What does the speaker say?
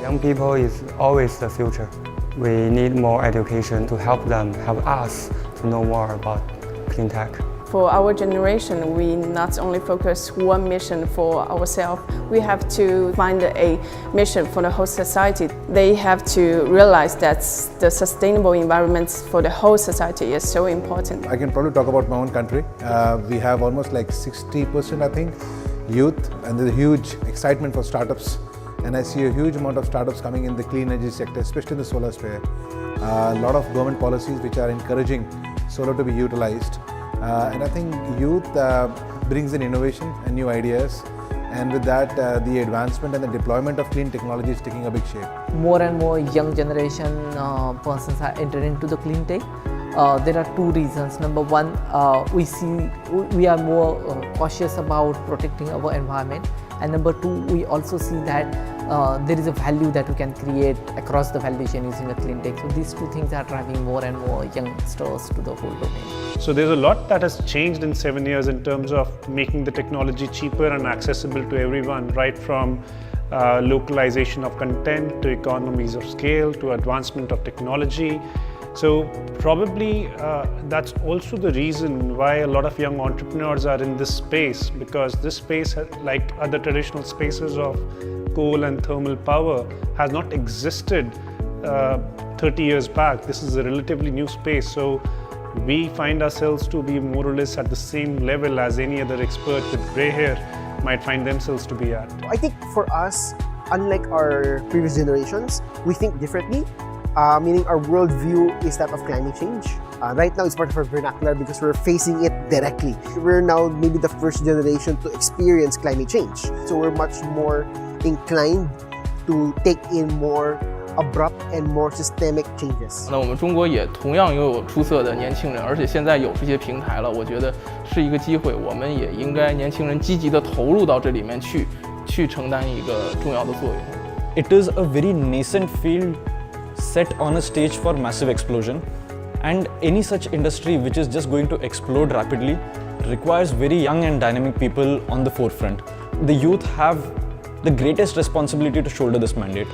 Young people is always the future. We need more education to help them, help us to know more about clean tech. For our generation, we not only focus one mission for ourselves, we have to find a mission for the whole society. They have to realize that the sustainable environment for the whole society is so important. I can probably talk about my own country. We have almost like 60%, I think, youth, and there's a huge excitement for startups. And I see a huge amount of startups coming in the clean energy sector, especially in the solar sphere. A lot of government policies which are encouraging solar to be utilized. And I think youth brings in innovation and new ideas, and with that the advancement and the deployment of clean technology is taking a big shape. More and more young generation persons are entering into the clean tech. There are two reasons. Number one, we are more cautious about protecting our environment, and number two, we also see that there is a value that we can create across the value chain using a clean tech. So these two things are driving more and more youngsters to the whole domain. So there's a lot that has changed in 7 years in terms of making the technology cheaper and accessible to everyone, right from localization of content to economies of scale to advancement of technology. So probably that's also the reason why a lot of young entrepreneurs are in this space, because this space, like other traditional spaces of coal and thermal power, has not existed 30 years back. This is a relatively new space. So we find ourselves to be more or less at the same level as any other expert with grey hair might find themselves to be at. I think for us, unlike our previous generations, we think differently. Meaning our worldview is that of climate change. Right now it's part of our vernacular because we're facing it directly. We're now maybe the first generation to experience climate change. So we're much more inclined to take in more abrupt and more systemic changes. 那我们中国也同样拥有出色的年轻人，而且现在有这些平台了，我觉得是一个机会，我们也应该年轻人积极的投入到这里面去承担一个重要的作用。It is a very nascent field set on a stage for massive explosion, and any such industry which is just going to explode rapidly requires very young and dynamic people on the forefront. The youth have the greatest responsibility to shoulder this mandate.